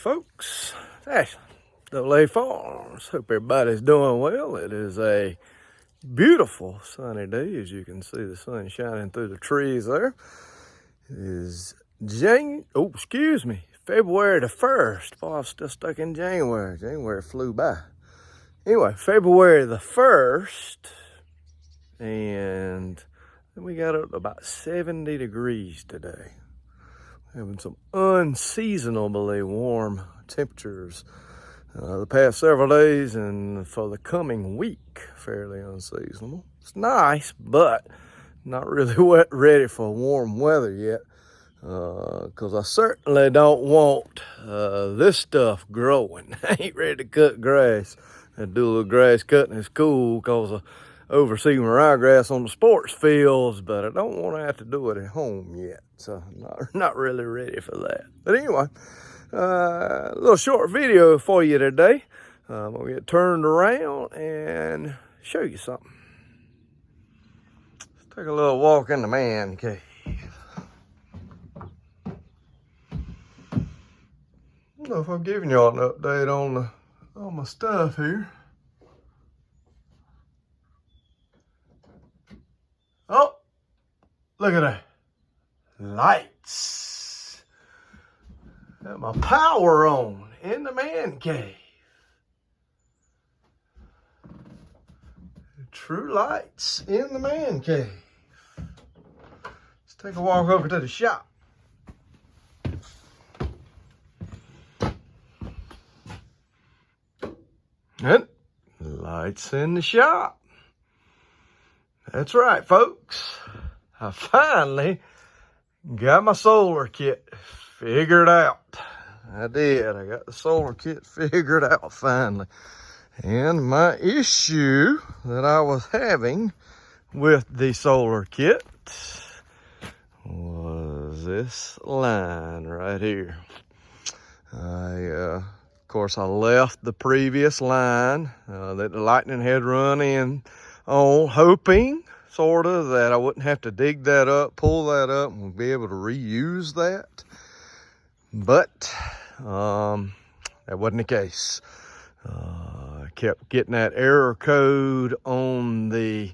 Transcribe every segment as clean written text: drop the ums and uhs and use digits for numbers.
folks, that's Double A Farms. Hope everybody's doing well. It is a beautiful sunny day, as you can see the sun shining through the trees there. It is February the 1st. Boy, I'm still stuck in January. January flew by. Anyway, February the 1st, and we got up to about 70 degrees today. Having some unseasonably warm temperatures the past several days, and for the coming week, fairly unseasonable. It's nice, but not really ready for warm weather yet, because I certainly don't want this stuff growing. I ain't ready to cut grass. I do a little grass cutting. It's cool because I oversee my ryegrass on the sports fields, but I don't want to have to do it at home yet. So not really ready for that. But anyway, a little short video for you today. I'm going to get turned around and show you something. Let's take a little walk in the man cave. I don't know if I'm giving y'all an update on my stuff here. Oh, look at that. Lights. Got my power on in the man cave. True lights in the man cave. Let's take a walk over to the shop. And lights in the shop. That's right, folks. I finally got my solar kit figured out. I did. I got the solar kit figured out finally. And my issue that I was having with the solar kit was this line right here. Of course, I left the previous line that the lightning had run in on, hoping sort of that I wouldn't have to dig that up, pull that up, and be able to reuse that. But that wasn't the case. I kept getting that error code on the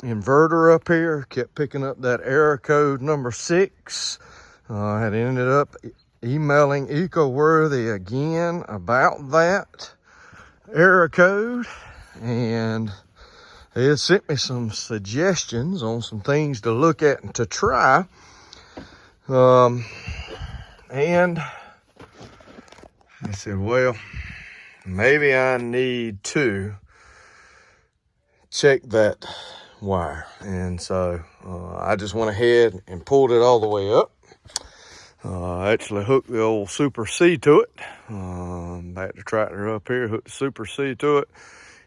inverter up here. Kept picking up that error code number 6. I had ended up emailing Ecoworthy again about that error code, and they had sent me some suggestions on some things to look at and to try. And I said, well, maybe I need to check that wire. And so I just went ahead and pulled it all the way up. I actually hooked the old Super C to it. Back the tractor up here, hooked the Super C to it,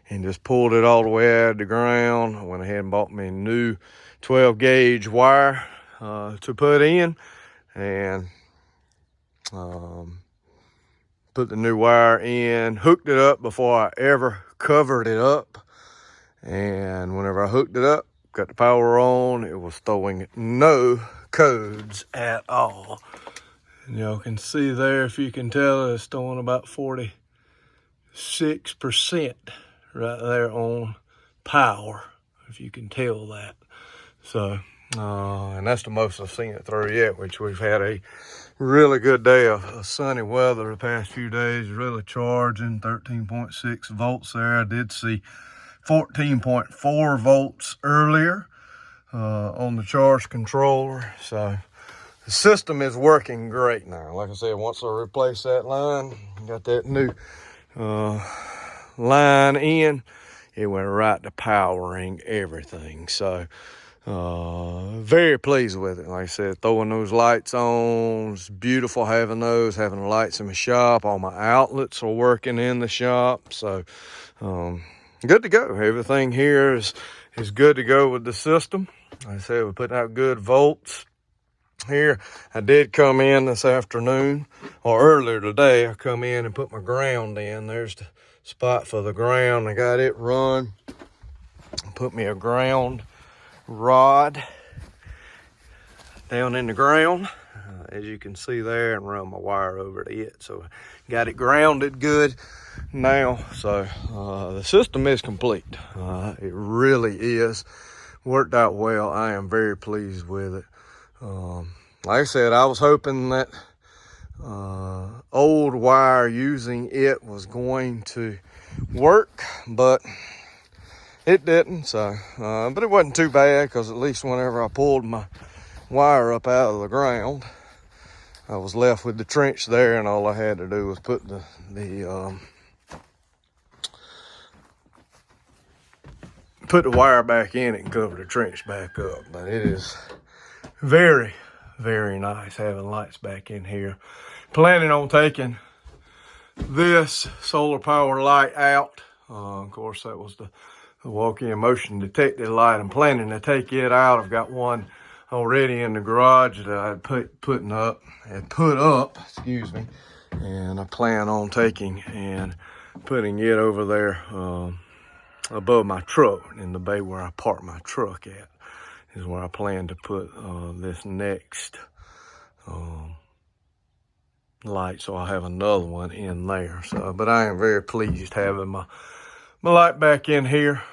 and just pulled it all the way out of the ground. I went ahead and bought me a new 12 gauge wire to put in, and put the new wire in, hooked it up before I ever covered it up. And whenever I hooked it up, got the power on, it was throwing no codes at all. And y'all can see there, if you can tell, it's throwing about 46% right there on power, if you can tell that. So, and that's the most I've seen it through yet, which we've had a really good day of sunny weather the past few days, really charging 13.6 volts there. I did see 14.4 volts earlier on the charge controller. So the system is working great now. Like I said, once I replace that line, got that new line in, it went right to powering everything. So very pleased with it. Like I said, throwing those lights on, it's beautiful having those, having the lights in my shop. All my outlets are working in the shop. So good to go. Everything here is good to go with the system. Like I said, we're putting out good volts here. I did come in this afternoon, or earlier today, I come in and put my ground in. There's the spot for the ground. I got it run. Put me a ground rod down in the ground. as you can see there, and run my wire over to it. So got it grounded good now. So the system is complete. It really is. Worked out well. I am very pleased with it. Like I said, I was hoping that old wire using it was going to work, but it didn't. So but it wasn't too bad, because at least whenever I pulled my wire up out of the ground, I was left with the trench there, and all I had to do was put the wire back in it and cover the trench back up. But it is very, very nice having lights back in here. Planning on taking this solar power light out. Of course, that was the walk-in motion detected light. I'm planning to take it out. I've got one already in the garage that I had put up, excuse me, and I plan on taking and putting it over there above my truck in the bay where I park my truck at, is where I plan to put this next light, so I'll have another one in there. So, but I am very pleased having my light back in here.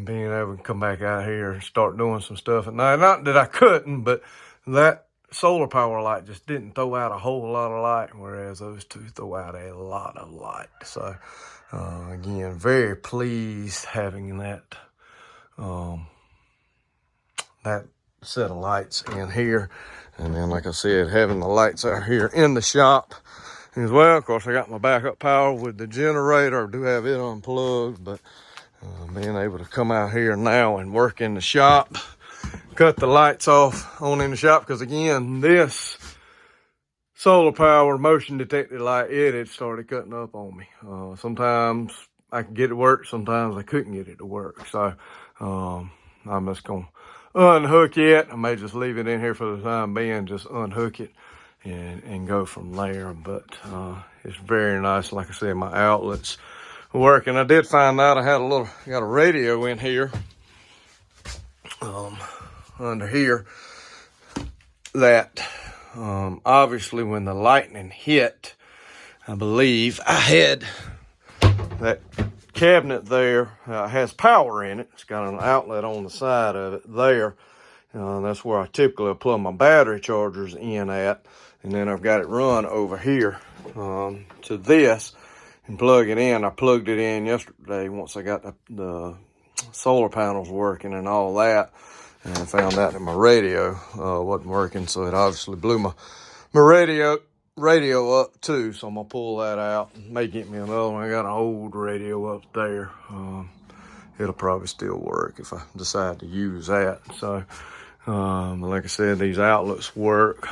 Being able to come back out here and start doing some stuff at night. Not that I couldn't, but that solar power light just didn't throw out a whole lot of light, whereas those two throw out a lot of light. So again, very pleased having that that set of lights in here. And then, like I said, having the lights out here in the shop as well. Of course, I got my backup power with the generator. I do have it unplugged, but being able to come out here now and work in the shop, cut the lights off on in the shop, because again, this solar power motion detected light, it had started cutting up on me. Sometimes I could get it to work, sometimes I couldn't get it to work. So I'm just gonna unhook it. I may just leave it in here for the time being, just unhook it and go from there. But it's very nice. Like I said, my outlets working. I did find out I got a radio in here, under here, that obviously when the lightning hit, I believe I had that cabinet there, has power in it. It's got an outlet on the side of it there. That's where I typically plug my battery chargers in at. And then I've got it run over here to this and plug it in. I plugged it in yesterday once I got the solar panels working and all that. And I found out that my radio wasn't working, so it obviously blew my radio up too. So I'm gonna pull that out. May get me another one. I got an old radio up there. It'll probably still work if I decide to use that. So like I said, these outlets work.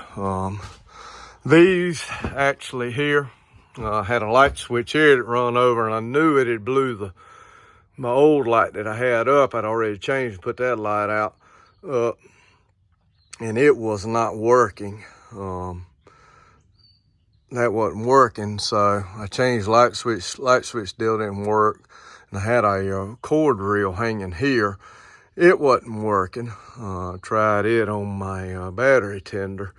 These actually here, I had a light switch here that run over, and I knew it had blew my old light that I had up. I'd already changed and put that light out up, and it was not working. That wasn't working, so I changed light switch still didn't work, and I had a cord reel hanging here. It wasn't working. Tried it on my battery tender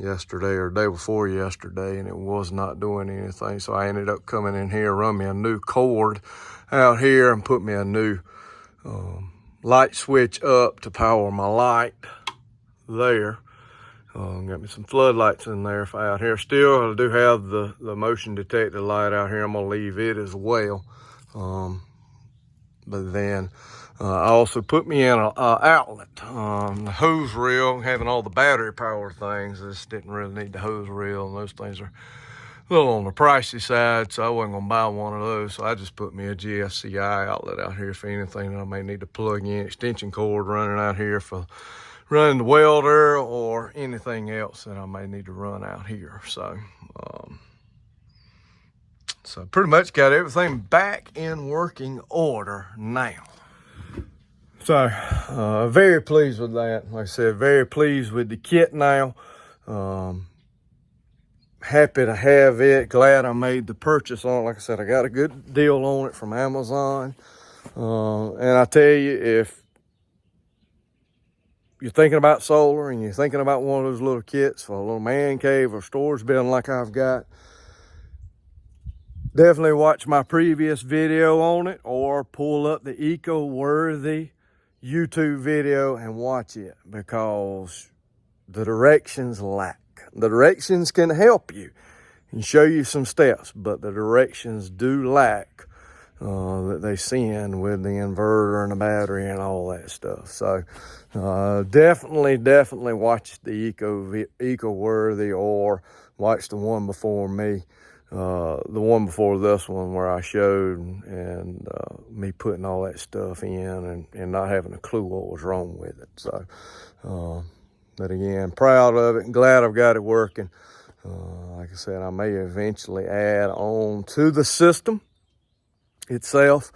yesterday or the day before yesterday, and it was not doing anything. So I ended up coming in here, run me a new cord out here, and put me a new light switch up to power my light there. Got me some floodlights in there out here. Still, I do have the motion detected light out here. I'm gonna leave it as well. But then I also put me in an outlet. The hose reel, having all the battery power things, I just didn't really need the hose reel, and those things are a little on the pricey side, so I wasn't gonna buy one of those. So I just put me a GFCI outlet out here for anything that I may need to plug in. Extension cord running out here for running the welder or anything else that I may need to run out here. So so pretty much got everything back in working order now. So very pleased with that. Like I said, very pleased with the kit now. Happy to have it. Glad I made the purchase on it. Like I said, I got a good deal on it from Amazon. And I tell you, if you're thinking about solar and you're thinking about one of those little kits for a little man cave or storage building like I've got, definitely watch my previous video on it, or pull up the Ecoworthy YouTube video and watch it, because the directions lack. The directions can help you and show you some steps, but the directions do lack that they send with the inverter and the battery and all that stuff. So definitely watch the Ecoworthy, or watch the one before me, the one before this one, where I showed and me putting all that stuff in and not having a clue what was wrong with it. So but again, proud of it and glad I've got it working. Like I said, I may eventually add on to the system itself.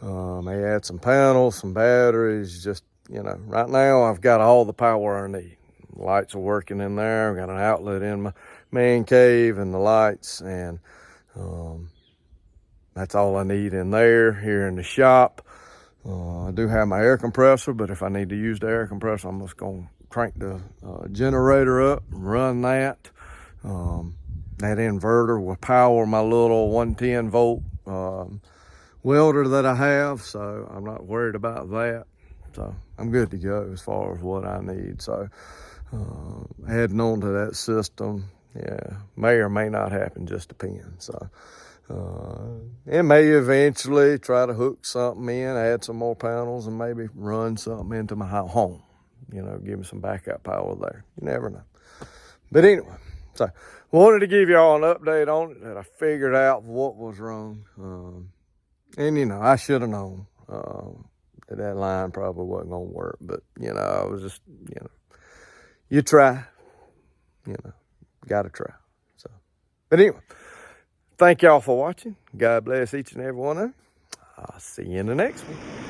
May add some panels, some batteries. Just, right now I've got all the power I need. Lights are working in there. I've got an outlet in my man cave and the lights, and that's all I need in there. Here in the shop, I do have my air compressor, but if I need to use the air compressor, I'm just going to crank the generator up and run that. That inverter will power my little 110 volt welder that I have, so I'm not worried about that. So I'm good to go as far as what I need. So adding on to that system, yeah, may or may not happen, just depends. So and may eventually try to hook something in, add some more panels, and maybe run something into my home. Give me some backup power there. You never know. But anyway, so wanted to give y'all an update on it, that I figured out what was wrong. And I should have known that line probably wasn't gonna work. But I was just, you try, gotta try. So, but anyway, thank y'all for watching. God bless each and every one of you. I'll see you in the next one.